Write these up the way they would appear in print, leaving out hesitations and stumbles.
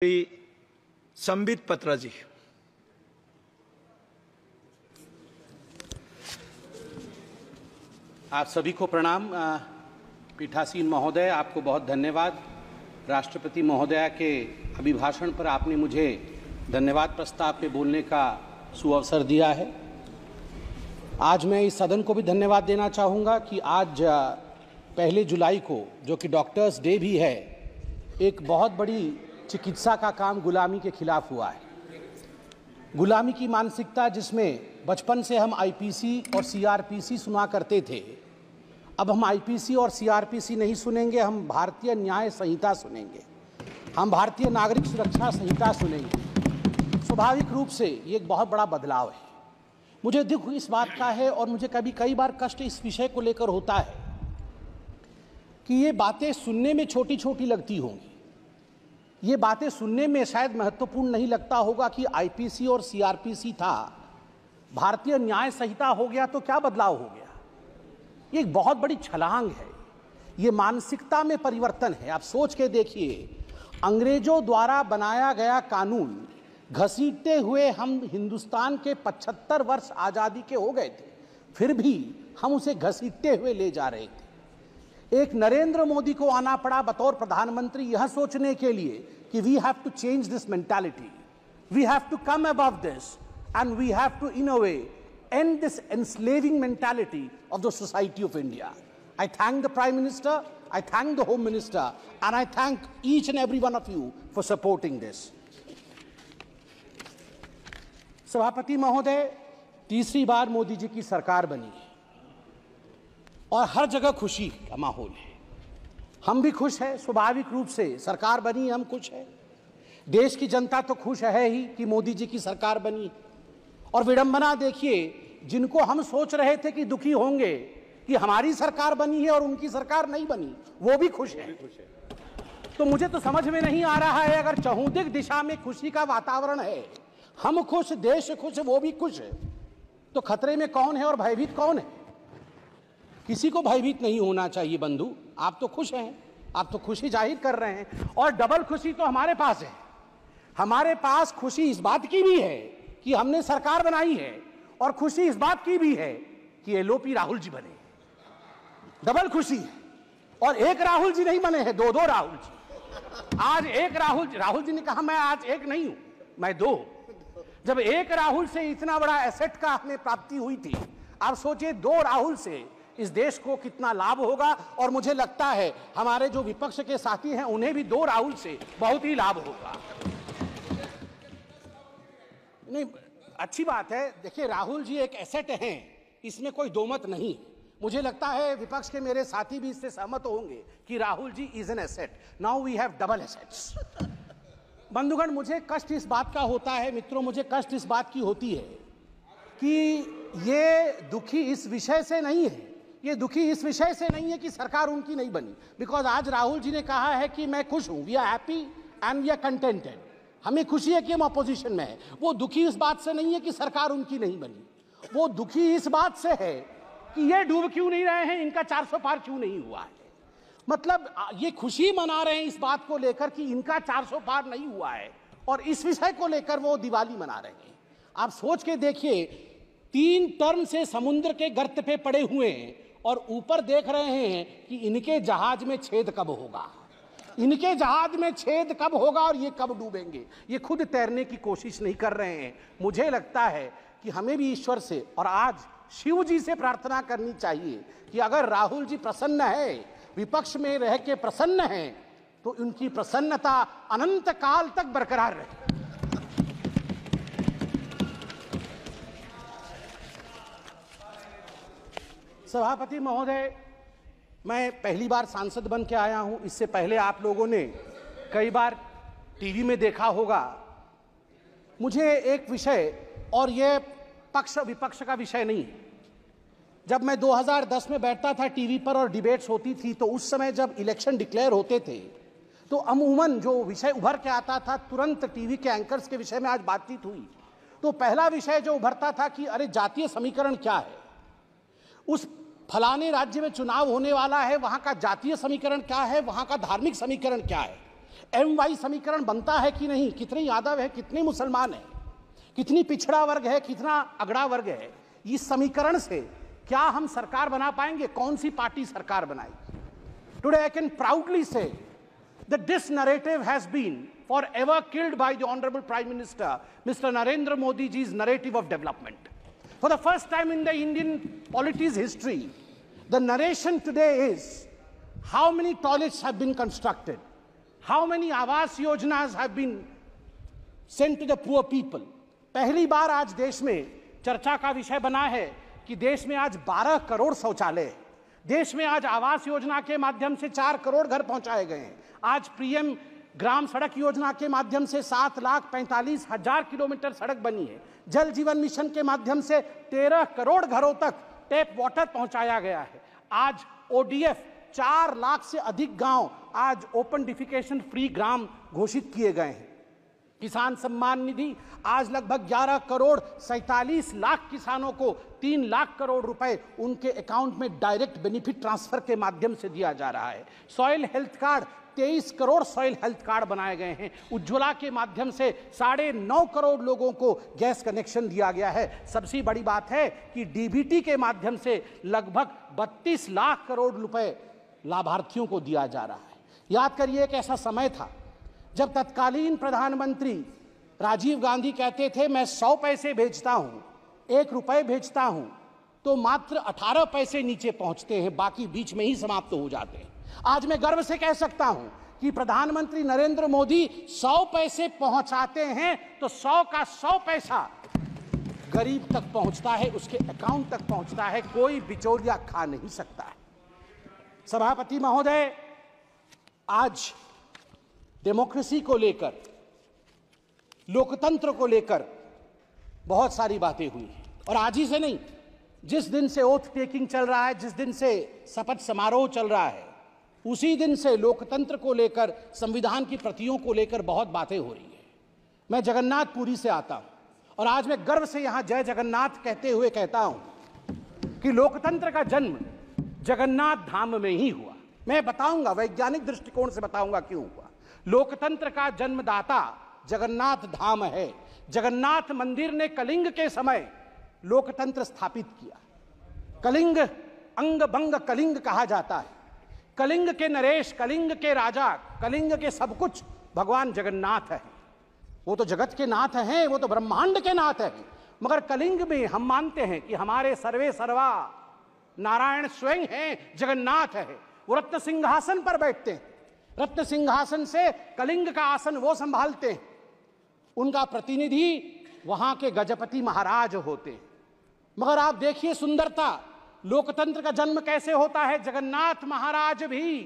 श्री संबित पत्रा जी। आप सभी को प्रणाम। पीठासीन महोदय, आपको बहुत धन्यवाद। राष्ट्रपति महोदया के अभिभाषण पर आपने मुझे धन्यवाद प्रस्ताव पे बोलने का सुअवसर दिया है। आज मैं इस सदन को भी धन्यवाद देना चाहूँगा कि आज 1 जुलाई को, जो कि डॉक्टर्स डे भी है, एक बहुत बड़ी चिकित्सा का काम गुलामी के खिलाफ हुआ है। गुलामी की मानसिकता जिसमें बचपन से हम आईपीसी और सीआरपीसी सुना करते थे, अब हम आईपीसी और सीआरपीसी नहीं सुनेंगे, हम भारतीय न्याय संहिता सुनेंगे, हम भारतीय नागरिक सुरक्षा संहिता सुनेंगे। स्वाभाविक रूप से ये एक बहुत बड़ा बदलाव है। मुझे दुख इस बात का है और मुझे कई बार कष्ट इस विषय को लेकर होता है कि ये बातें सुनने में छोटी छोटी लगती होंगी, ये बातें सुनने में शायद महत्वपूर्ण नहीं लगता होगा कि आईपीसी और सीआरपीसी था, भारतीय न्याय संहिता हो गया तो क्या बदलाव हो गया। ये एक बहुत बड़ी छलांग है, ये मानसिकता में परिवर्तन है। आप सोच के देखिए, अंग्रेजों द्वारा बनाया गया कानून घसीटते हुए हम हिंदुस्तान के 75 वर्ष आज़ादी के हो गए थे, फिर भी हम उसे घसीटते हुए ले जा रहे थे। एक नरेंद्र मोदी को आना पड़ा बतौर प्रधानमंत्री यह सोचने के लिए कि we have to change this mentality, we have to come above this and we have to in a way end this enslaving mentality of the society of India. I thank the Prime Minister, I thank the Home Minister, and I thank each and every one of you for supporting this. सभापति महोदय, तीसरी बार मोदी जी की सरकार बनी है और हर जगह खुशी का माहौल है। हम भी खुश हैं, स्वाभाविक रूप से सरकार बनी, हम खुश हैं। देश की जनता तो खुश है ही कि मोदी जी की सरकार बनी। और विडंबना देखिए, जिनको हम सोच रहे थे कि दुखी होंगे कि हमारी सरकार बनी है और उनकी सरकार नहीं बनी, वो भी खुश है। तो मुझे तो समझ में नहीं आ रहा है, अगर चहुंदिक दिशा में खुशी का वातावरण है, हम खुश, देश खुश, वो भी खुश है, तो खतरे में कौन है और भयभीत कौन है? किसी को भयभीत नहीं होना चाहिए बंधु। आप तो खुश हैं, आप तो खुशी जाहिर कर रहे हैं, और डबल खुशी तो हमारे पास है। हमारे पास खुशी इस बात की भी है कि हमने सरकार बनाई है, और खुशी इस बात की भी है कि एलओपी राहुल जी बने। डबल खुशी है। और एक राहुल जी नहीं बने हैं, दो राहुल जी। आज एक राहुल जी ने कहा मैं आज एक नहीं हूं, मैं 2। जब एक राहुल से इतना बड़ा एसेट का हमें प्राप्ति हुई थी, आप सोचिए 2 राहुल से इस देश को कितना लाभ होगा। और मुझे लगता है हमारे जो विपक्ष के साथी हैं उन्हें भी 2 राहुल से बहुत ही लाभ होगा। नहीं, अच्छी बात है। देखिए, राहुल जी एक एसेट हैं, इसमें कोई दो मत नहीं। मुझे लगता है विपक्ष के मेरे साथी भी इससे सहमत होंगे कि Rahul ji is an asset. Now we have double assets. बंधुगण, मुझे कष्ट इस बात का होता है, मित्रों, मुझे कष्ट इस बात की होती है कि ये दुखी इस विषय से नहीं है, ये दुखी इस विषय से नहीं है कि सरकार उनकी नहीं बनी। बिकॉज आज राहुल जी ने कहा है कि मैं खुश हूं, we are happy and we are contented, हमें खुशी है कि हम अपोजिशन में है। वो दुखी इस बात से नहीं है कि सरकार उनकी नहीं बनी, वो दुखी इस बात से है कि ये डूब क्यों नहीं रहे हैं, इनका 400 पार क्यों नहीं हुआ है। मतलब ये खुशी मना रहे हैं इस बात को लेकर कि इनका 400 पार नहीं हुआ है, और इस विषय को लेकर वो दिवाली मना रहे हैं। आप सोच के देखिए, 3 टर्म से समुद्र के गर्त पे पड़े हुए हैं और ऊपर देख रहे हैं कि इनके जहाज में छेद कब होगा, इनके जहाज में छेद कब होगा और ये कब डूबेंगे। ये खुद तैरने की कोशिश नहीं कर रहे हैं। मुझे लगता है कि हमें भी ईश्वर से और आज शिव जी से प्रार्थना करनी चाहिए कि अगर राहुल जी प्रसन्न है, विपक्ष में रह के प्रसन्न है, तो उनकी प्रसन्नता अनंत काल तक बरकरार रहे। सभापति महोदय, मैं पहली बार सांसद बन के आया हूं। इससे पहले आप लोगों ने कई बार टीवी में देखा होगा। मुझे एक विषय, और यह पक्ष विपक्ष का विषय नहीं है, जब मैं 2010 में बैठता था टीवी पर और डिबेट्स होती थी, तो उस समय जब इलेक्शन डिक्लेयर होते थे तो अमूमन जो विषय उभर के आता था, तुरंत टीवी के एंकर्स के विषय में आज बातचीत हुई तो पहला विषय जो उभरता था कि अरे जातीय समीकरण क्या है, उस फलाने राज्य में चुनाव होने वाला है, वहां का जातीय समीकरण क्या है, वहां का धार्मिक समीकरण क्या है। MY समीकरण बनता है कि नहीं, कितने यादव है, कितने मुसलमान है, कितनी पिछड़ा वर्ग है, कितना अगड़ा वर्ग है, इस समीकरण से क्या हम सरकार बना पाएंगे? कौन सी पार्टी सरकार बनाएगी? टुडे आई कैन प्राउडली से that this narrative has been forever killed by the Honorable Prime Minister, Mr. Narendra Modi ji's narrative of development. For the first time in the Indian polity's history, the narration today is how many toilets have been constructed, how many Awas Yojanas have been sent to the poor people. पहली बार आज देश में चर्चा का विषय बना है कि देश में आज 12 करोड़ शौचालय है। देश में आज आवास योजना के माध्यम से 4 करोड़ घर पहुंचाए गए हैं। आज पीएम ग्राम सड़क योजना के माध्यम से 7,45,000 किलोमीटर सड़क बनी है। जल जीवन मिशन के माध्यम से 13 करोड़ घरों तक टैप वाटर पहुंचाया गया है। आज ODF 4 लाख से अधिक गांव आज ओपन डिफिकेशन फ्री ग्राम घोषित किए गए हैं। किसान सम्मान निधि आज लगभग 11 करोड़ 47 लाख किसानों को 3 लाख करोड़ रुपए उनके अकाउंट में डायरेक्ट बेनिफिट ट्रांसफर के माध्यम से दिया जा रहा है। Soil health card 23 crore soil health card बनाए गए हैं। उज्ज्वला के माध्यम से 9.5 करोड़ लोगों को गैस कनेक्शन दिया गया है। सबसे बड़ी बात है कि DBT के माध्यम से लगभग 32 लाख करोड़ रुपए लाभार्थियों को दिया जा रहा है। याद करिए एक ऐसा समय था जब तत्कालीन प्रधानमंत्री राजीव गांधी कहते थे मैं 100 पैसे भेजता हूं, 1 रुपए भेजता हूं, तो मात्र 18 पैसे नीचे पहुंचते हैं, बाकी बीच में ही समाप्त हो जाते हैं। आज मैं गर्व से कह सकता हूं कि प्रधानमंत्री नरेंद्र मोदी 100 पैसे पहुंचाते हैं तो 100 का 100 पैसा गरीब तक पहुंचता है, उसके अकाउंट तक पहुंचता है, कोई बिचौलिया खा नहीं सकता है। सभापति महोदय, आज डेमोक्रेसी को लेकर, लोकतंत्र को लेकर बहुत सारी बातें हुई हैं और आज ही से नहीं, जिस दिन से ओथ टेकिंग चल रहा है, जिस दिन से शपथ समारोह चल रहा है, उसी दिन से लोकतंत्र को लेकर, संविधान की प्रतियों को लेकर बहुत बातें हो रही है। मैं जगन्नाथपुरी से आता हूं और आज मैं गर्व से यहां जय जगन्नाथ कहते हुए कहता हूं कि लोकतंत्र का जन्म जगन्नाथ धाम में ही हुआ। मैं बताऊंगा, वैज्ञानिक दृष्टिकोण से बताऊंगा क्यों हुआ। लोकतंत्र का जन्मदाता जगन्नाथ धाम है। जगन्नाथ मंदिर ने कलिंग के समय लोकतंत्र स्थापित किया। कलिंग अंग बंग कलिंग कहा जाता है। कलिंग के नरेश, कलिंग के राजा, कलिंग के सब कुछ भगवान जगन्नाथ है। वो तो जगत के नाथ हैं, वो तो ब्रह्मांड के नाथ है। मगर कलिंग में हम मानते हैं कि हमारे सर्वे सर्वा नारायण स्वयं हैं, जगन्नाथ है। वो रत्न सिंहासन पर बैठते हैं। रत्न सिंहासन से कलिंग का आसन वो संभालते हैं। उनका प्रतिनिधि वहां के गजपति महाराज होते हैं। मगर आप देखिए सुंदरता, लोकतंत्र का जन्म कैसे होता है। जगन्नाथ महाराज भी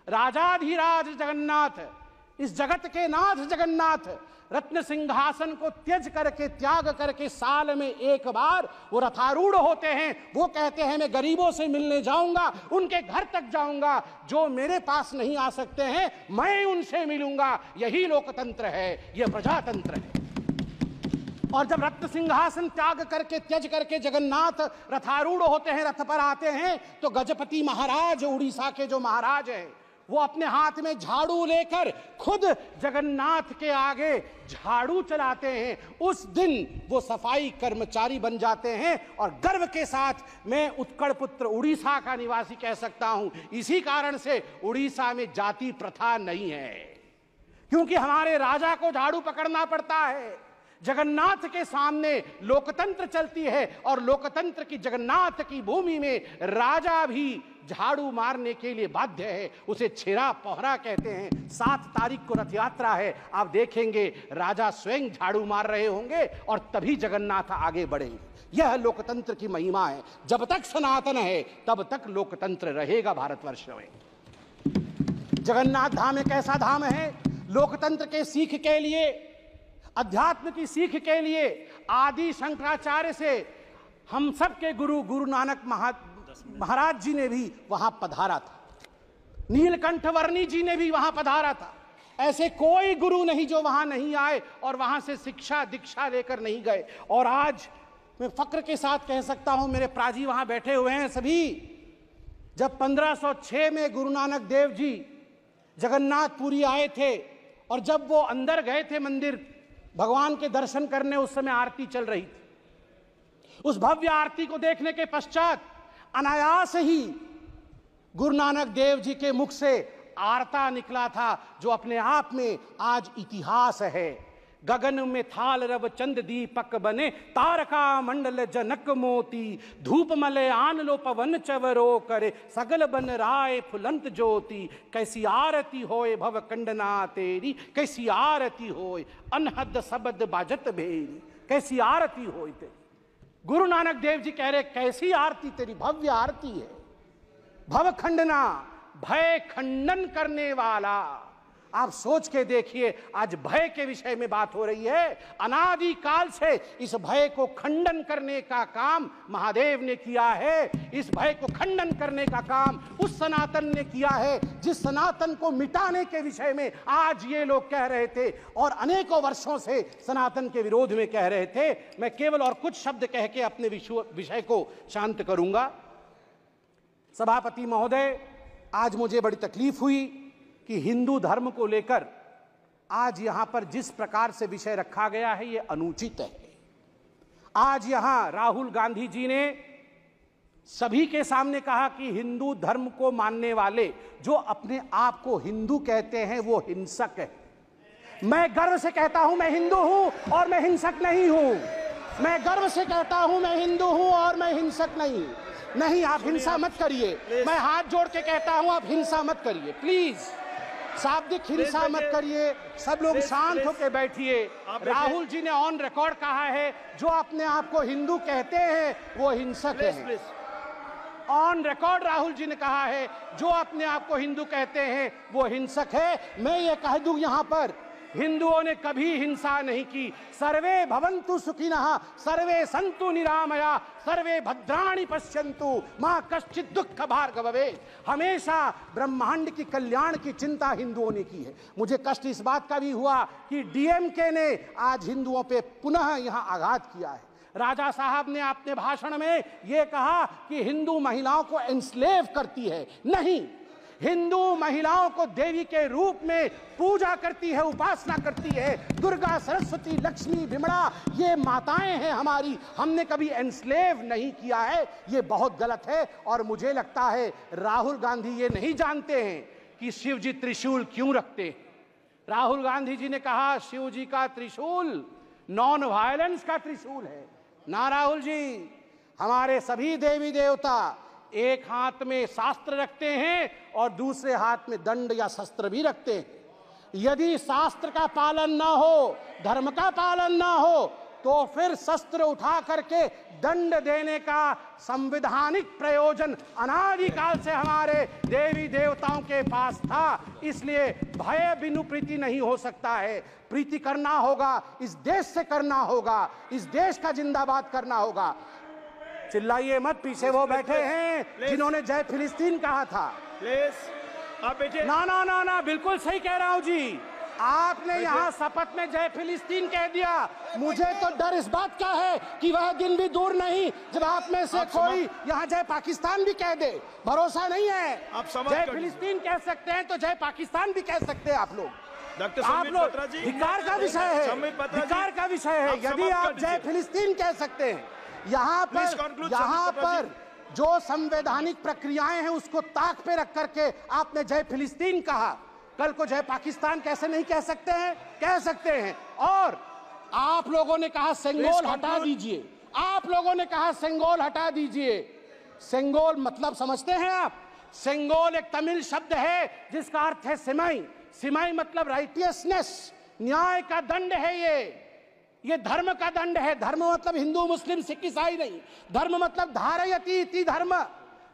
राजाधिराज जगन्नाथ, इस जगत के नाथ जगन्नाथ रत्न सिंहासन को त्याग करके साल में एक बार वो रथारूढ़ होते हैं। वो कहते हैं मैं गरीबों से मिलने जाऊंगा, उनके घर तक जाऊंगा, जो मेरे पास नहीं आ सकते हैं मैं उनसे मिलूंगा। यही लोकतंत्र है, यह प्रजातंत्र है। और जब रत्न सिंहासन त्यज करके जगन्नाथ रथारूढ़ होते हैं, रथ पर आते हैं, तो गजपति महाराज, उड़ीसा के जो महाराज हैं, वो अपने हाथ में झाड़ू लेकर खुद जगन्नाथ के आगे झाड़ू चलाते हैं। उस दिन वो सफाई कर्मचारी बन जाते हैं। और गर्व के साथ मैं उत्कल पुत्र उड़ीसा का निवासी कह सकता हूं, इसी कारण से उड़ीसा में जाति प्रथा नहीं है, क्योंकि हमारे राजा को झाड़ू पकड़ना पड़ता है। जगन्नाथ के सामने लोकतंत्र चलती है और लोकतंत्र की जगन्नाथ की भूमि में राजा भी झाड़ू मारने के लिए बाध्य है। उसे छेरा पोहरा कहते हैं। 7 तारीख को रथ यात्रा है, आप देखेंगे राजा स्वयं झाड़ू मार रहे होंगे और तभी जगन्नाथ आगे बढ़ेंगे। यह लोकतंत्र की महिमा है। जब तक सनातन है तब तक लोकतंत्र रहेगा भारतवर्ष में। जगन्नाथ धाम एक ऐसा धाम है, लोकतंत्र के सीख के लिए, अध्यात्म की सीख के लिए आदि शंकराचार्य से हम सब के गुरु गुरु नानक महाराज जी ने भी वहां पधारा था। नीलकंठ वर्णी जी ने भी वहां पधारा था। ऐसे कोई गुरु नहीं जो वहां नहीं आए और वहां से शिक्षा दीक्षा लेकर नहीं गए। और आज मैं फक्र के साथ कह सकता हूं, मेरे प्राजी वहां बैठे हुए हैं सभी, जब 1506 में गुरु नानक देव जी जगन्नाथपुरी आए थे और जब वो अंदर गए थे मंदिर भगवान के दर्शन करने, उस समय आरती चल रही थी। उस भव्य आरती को देखने के पश्चात अनायास ही गुरु नानक देव जी के मुख से आरता निकला था, जो अपने आप में आज इतिहास है। गगन में थाल रव चंद दीपक बने, तारका मंडल जनक मोती, धूप मले आन लो पवन चवरो करे, सगल बन राय फुलंत ज्योति, कैसी आरती होए भव कंडना तेरी, कैसी आरती होए अनहद शब्द बाजत भेरी, कैसी आरती होए तेरी। गुरु नानक देव जी कह रहे कैसी आरती तेरी, भव्य आरती है। भव खंडना, भय खंडन करने वाला। आप सोच के देखिए, आज भय के विषय में बात हो रही है। अनादि काल से इस भय को खंडन करने का काम महादेव ने किया है। इस भय को खंडन करने का काम उस सनातन ने किया है, जिस सनातन को मिटाने के विषय में आज ये लोग कह रहे थे और अनेकों वर्षों से सनातन के विरोध में कह रहे थे। मैं केवल और कुछ शब्द कह के अपने विषय को शांत करूंगा। सभापति महोदय, आज मुझे बड़ी तकलीफ हुई कि हिंदू धर्म को लेकर आज यहां पर जिस प्रकार से विषय रखा गया है, यह अनुचित है। आज यहां राहुल गांधी जी ने सभी के सामने कहा कि हिंदू धर्म को मानने वाले जो अपने आप को हिंदू कहते हैं वो हिंसक है। मैं गर्व से कहता हूं मैं हिंदू हूं और मैं हिंसक नहीं हूं। मैं गर्व से कहता हूं मैं हिंदू हूं और मैं हिंसक नहीं। आप हिंसा मत करिए। मैं हाथ जोड़ के कहता हूं आप हिंसा मत करिए, प्लीज। शाब्दिक हिंसा मत करिए। सब लोग शांत होकर बैठिए। राहुल जी ने ऑन रिकॉर्ड कहा है जो अपने आप को हिंदू कहते हैं वो हिंसक है। ऑन रिकॉर्ड राहुल जी ने कहा है जो अपने आप को हिंदू कहते हैं वो हिंसक है। मैं ये कह दूं यहां पर, हिंदुओं ने कभी हिंसा नहीं की। सर्वे भवन्तु सुखिनः, सर्वे सन्तु निरामया, सर्वे भद्राणि पश्यन्तु, मां कश्चित् दुःख भार्गव भवेत्। हमेशा ब्रह्मांड की कल्याण की चिंता हिंदुओं ने की है। मुझे कष्ट इस बात का भी हुआ कि डीएमके ने आज हिंदुओं पे पुनः यहां आघात किया है। राजा साहब ने अपने भाषण में यह कहा कि हिंदू महिलाओं को एंस्लेव करती है। नहीं, हिंदू महिलाओं को देवी के रूप में पूजा करती है, उपासना करती है। दुर्गा, सरस्वती, लक्ष्मी, विमला, ये माताएं हैं हमारी। हमने कभी एनस्लेव नहीं किया है। ये बहुत गलत है। और मुझे लगता है राहुल गांधी ये नहीं जानते हैं कि शिव जी त्रिशूल क्यों रखते हैं। राहुल गांधी जी ने कहा शिव जी का त्रिशूल नॉन वायलेंस का त्रिशूल है। ना राहुल जी, हमारे सभी देवी देवता एक हाथ में शास्त्र रखते हैं और दूसरे हाथ में दंड या शस्त्र भी रखते हैं। यदि शास्त्र का पालन ना हो, धर्म का पालन ना हो, तो फिर शस्त्र उठा करके दंड देने का संवैधानिक प्रयोजन अनादिकाल से हमारे देवी देवताओं के पास था। इसलिए भय बिनु प्रीति नहीं हो सकता है। प्रीति करना होगा, इस देश से करना होगा, इस देश का जिंदाबाद करना होगा। चिल्लाइए मत, पीछे वो बैठे हैं जिन्होंने जय फिलिस्तीन कहा था। आप बैठे। ना, बिल्कुल सही कह रहा हूं जी। आपने यहाँ शपथ में जय फिलिस्तीन कह दिया। मुझे तो डर इस बात का है कि वह दिन भी दूर नहीं जब आप में से कोई यहाँ जय पाकिस्तान भी कह दे। भरोसा नहीं है। जय फिलिस्तीन कह सकते हैं तो जय पाकिस्तान भी कह सकते हैं आप लोग। आप लोग धिक्कार का विषय है, धिक्कार का विषय है। यदि आप जय फिलिस्तीन कह सकते हैं, यहाँ पर जो संवैधानिक प्रक्रियाएं हैं उसको ताक पे रख करके आपने जय फिलिस्तीन कहा, कल को जय पाकिस्तान कैसे नहीं कह सकते हैं? कह सकते हैं। और आप लोगों ने कहा सेंगोल हटा दीजिए। आप लोगों ने कहा सेंगोल हटा दीजिए। सेंगोल मतलब समझते हैं आप? सेंगोल एक तमिल शब्द है जिसका अर्थ है सिमाई। सिमाई मतलब राइटियसनेस, न्याय का दंड है। ये धर्म का दंड है। धर्म मतलब हिंदू, मुस्लिम, सिख, ईसाई नहीं। धर्म मतलब धारयति इति धर्म,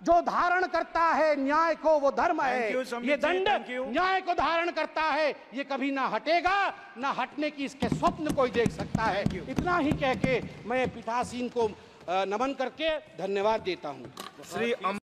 जो धारण करता है न्याय को वो धर्म है। ये दंड न्याय को धारण करता है। ये कभी ना हटेगा, ना हटने की इसके स्वप्न कोई देख सकता है। इतना ही कह के मैं पीठासीन को नमन करके धन्यवाद देता हूं।